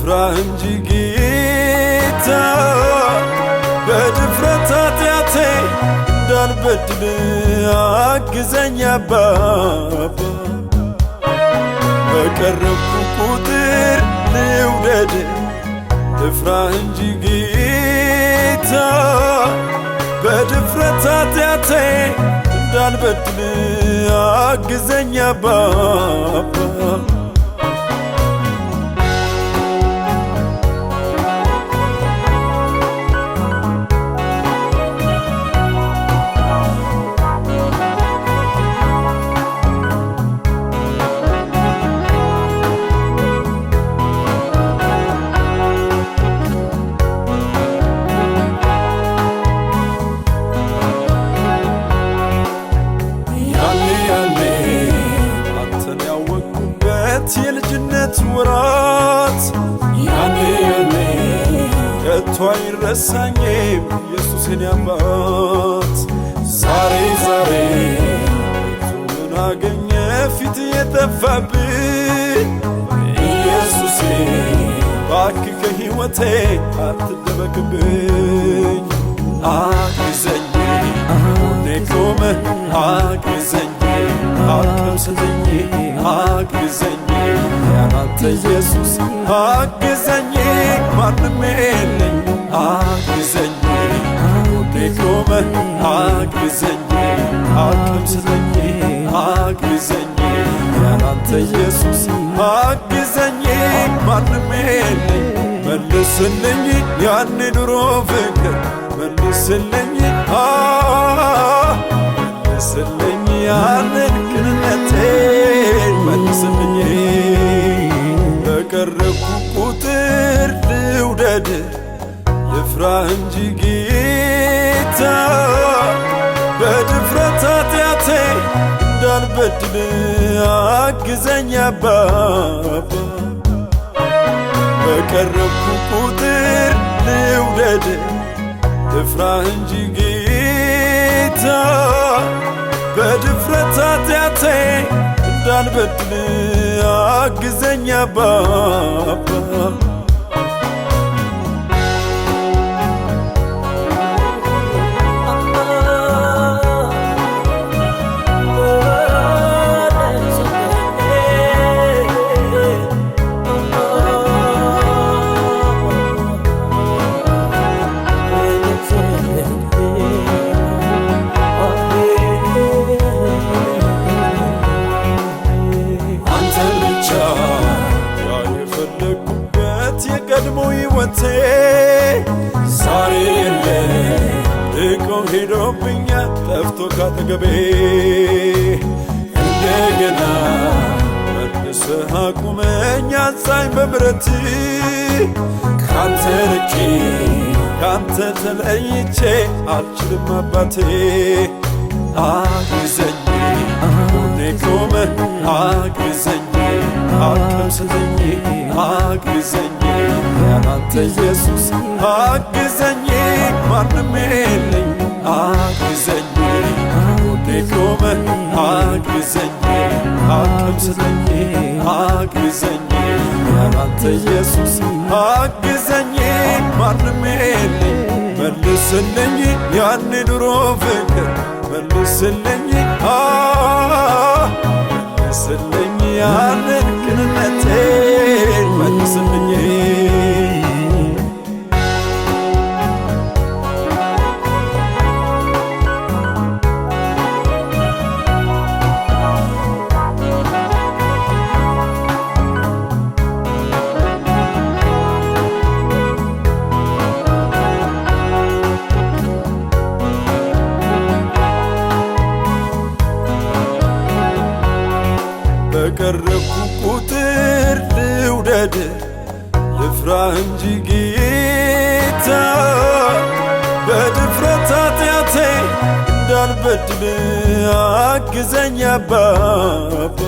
ልፍራ እንጂ ጌታ በድፍረት ኃጢአቴ እንዳልበድል አግዘኝ አባባ በቀረብኩ ቁጥር ልውደድ ልፍራ እንጂ ጌታ በድፍረት ኃጢአቴ እንዳልበድል አግዘኝ አባባ የልጅነት ወራት ያኔ ከቶ አይረሳኝም ኢየሱስን አባት ዛሬ ምን አገኘ ፊት የጠፋብኝ ኢየሱሴ እባክህ ከሕይወቴ አትደበቅብኝ አግዘኝ ጎኔ ቆመህ አግዘኝ አቅም ስጠኝ አግዘኝ ያንተ ኢየሱስ አግዘኝ ማንም የለኝ አግዘኝ ጎኔ ቆመህ አግዘኝ አቅም ስጠኝ አግዘኝ ያንተ ኢየሱስ አግዘኝ ማንም የለኝ መልስልኝ ያን ድሮ ፍቅር መልስልኝ መልስልኝ ያንን ቅንነቴን መልስልኝ በቀረብኩ ቁጥር ልውደድ ልፍራ እንጂ ጌታ በድፍረት ኃጢአቴ እንዳልበድል አግዘኝ አባባ በቀረብኩ ቁጥር ልውደድ ልፍራ እንጂ ጌታ በድፍረት ኃጢአቴ እንዳልበድል አግዘኝ አባባ የቀድሞ ሕይወቴ ዛሬ የለ ርቆ ሄዶብኛል ጠፍቶ ካጠገቤ እንደገና መልሰህ አቁመኝ አንሳኝ በምሕረት ካንተ ርቄ ካንተ ተለይቼ አልችልም አባቴ አግዘኝ ጎኔ ቆመህ አግዘኝ አቅም ስጠኝ አግዘኝ ያንተ ኢየሱስ አግዘኝ ማንም የለኝ አግዘኝ ጎኔ ቆመህ አግዘኝ አቅም ስጠኝ አግዘኝ ያንተ ኢየሱስ አግዘኝ ማንም የለኝ መልስልኝ ያን ድሮ ፍቅር መልስልኝ መልስልኝ ያንን ቅንነቴን መልስልኝ በቀረብኩ ቁጥር ልውደድ ልፍራ እንጂ ጌታ በድፍረት ኃጢአቴ እንዳልበድል አግዘኝ አባባ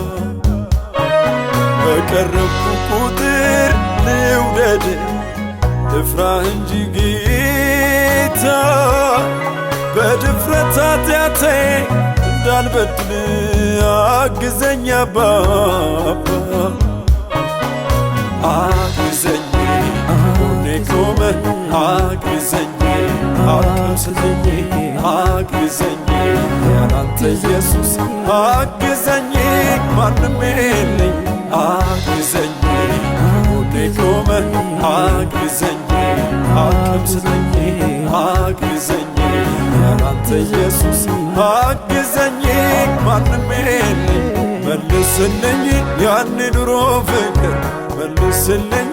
በቀረብኩ ቁጥር ልውደድ ልፍራ እንጂ ጌታ በድፍረት ኃጢአቴ እንዳልበድል አግዘኝ አባባ አግዘኝ ቆመ አግዘኝ አቅም ስጠኝ አግዘኝ ያላንተ ኢየሱስ አግዘኝ ማንም የለኝ አግዘኝ ጎኔ ቆመ አግዘኝ አቅም ስጠኝ አግዘኝ ያላንተ ኢየሱስ አግዘኝ ማንም የለኝ መልስልኝ ያን ድሮ ፍቅር መልስልኝ